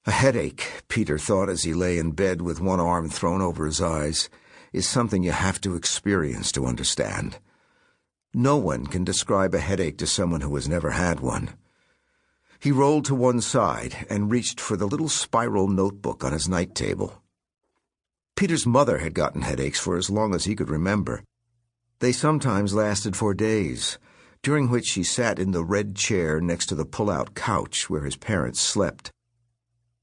A headache, Peter thought as he lay in bed with one arm thrown over his eyes, is something you have to experience to understand. No one can describe a headache to someone who has never had one. He rolled to one side and reached for the little spiral notebook on his night table. Peter's mother had gotten headaches for as long as he could remember. They sometimes lasted for days, during which she sat in the red chair next to the pull-out couch where his parents slept.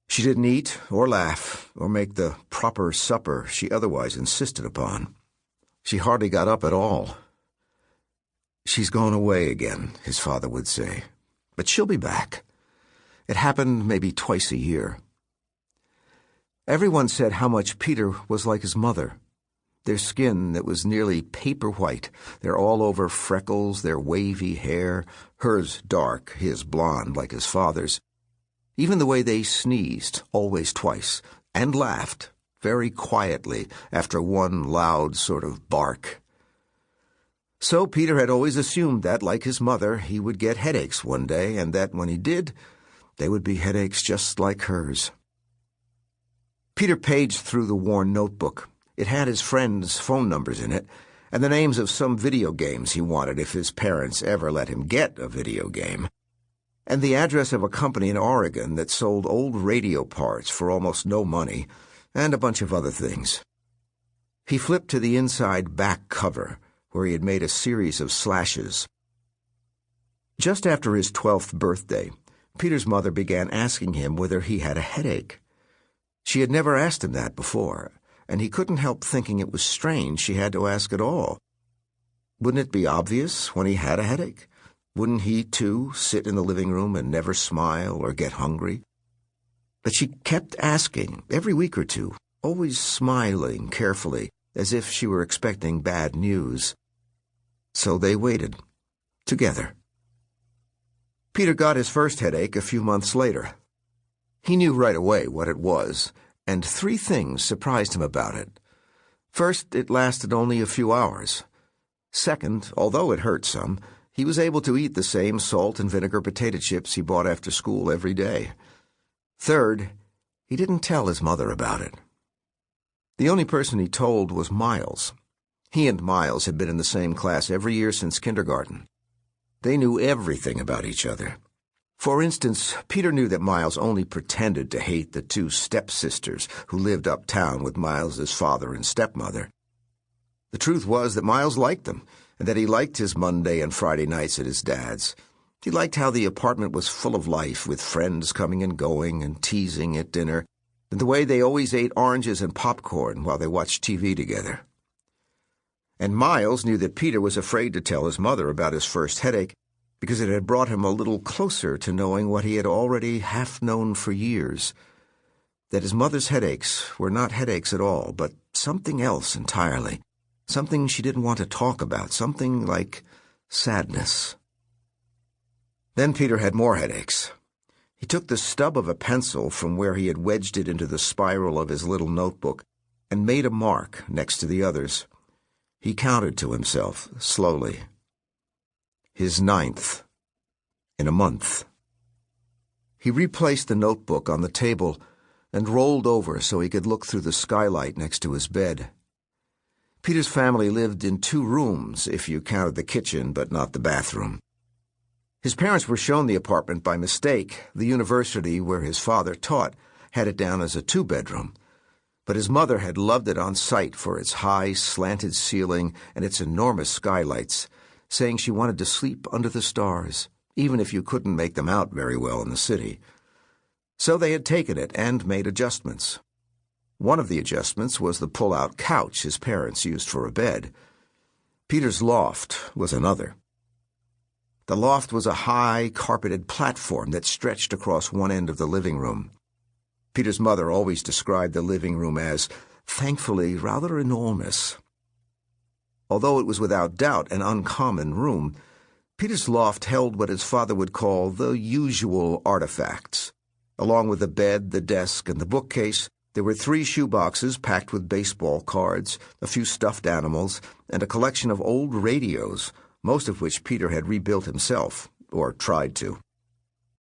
She didn't eat or laugh or make the proper supper she otherwise insisted upon. She hardly got up at all. "She's gone away again," his father would say. "But she'll be back." It happened maybe twice a year. Everyone said how much Peter was like his mother. Their skin that was nearly paper white, their all-over freckles, their wavy hair, hers dark, his blonde like his father's. Even the way they sneezed, always twice, and laughed, very quietly, after one loud sort of bark. So Peter had always assumed that, like his mother, he would get headaches one day, and that when he did, they would be headaches just like hers. Peter paged through the worn notebook. It had his friends' phone numbers in it, and the names of some video games he wanted if his parents ever let him get a video game, and the address of a company in Oregon that sold old radio parts for almost no money, and a bunch of other things. He flipped to the inside back cover, where he had made a series of slashes. Just after his 12th birthday, Peter's mother began asking him whether he had a headache. She had never asked him that before, and he couldn't help thinking it was strange she had to ask at all. Wouldn't it be obvious when he had a headache? Wouldn't he, too, sit in the living room and never smile or get hungry? But she kept asking, every week or two, always smiling carefully, as if she were expecting bad news. So they waited, together. Peter got his first headache a few months later. He knew right away what it was, and 3 things surprised him about it. First, it lasted only a few hours. Second, although it hurt some, he was able to eat the same salt and vinegar potato chips he bought after school every day. Third, he didn't tell his mother about it. The only person he told was Miles. He and Miles had been in the same class every year since kindergarten. They knew everything about each other. For instance, Peter knew that Miles only pretended to hate the 2 stepsisters who lived uptown with Miles's father and stepmother. The truth was that Miles liked them, and that he liked his Monday and Friday nights at his dad's. He liked how the apartment was full of life, with friends coming and going and teasing at dinner, and the way they always ate oranges and popcorn while they watched TV together. And Miles knew that Peter was afraid to tell his mother about his first headache, because it had brought him a little closer to knowing what he had already half known for years, that his mother's headaches were not headaches at all, but something else entirely, something she didn't want to talk about, something like sadness. Then Peter had more headaches. He took the stub of a pencil from where he had wedged it into the spiral of his little notebook and made a mark next to the others. He counted to himself, slowly. His 9th, in a month. He replaced the notebook on the table and rolled over so he could look through the skylight next to his bed. Peter's family lived in 2 rooms, if you counted the kitchen but not the bathroom. His parents were shown the apartment by mistake. The university where his father taught had it down as a 2-bedroom, but his mother had loved it on sight for its high, slanted ceiling and its enormous skylights, saying she wanted to sleep under the stars, even if you couldn't make them out very well in the city. So they had taken it and made adjustments. One of the adjustments was the pull-out couch his parents used for a bed. Peter's loft was another. The loft was a high, carpeted platform that stretched across one end of the living room. Peter's mother always described the living room as, thankfully, rather enormous. Although it was without doubt an uncommon room, Peter's loft held what his father would call the usual artifacts. Along with the bed, the desk, and the bookcase, there were 3 shoeboxes packed with baseball cards, a few stuffed animals, and a collection of old radios, most of which Peter had rebuilt himself, or tried to.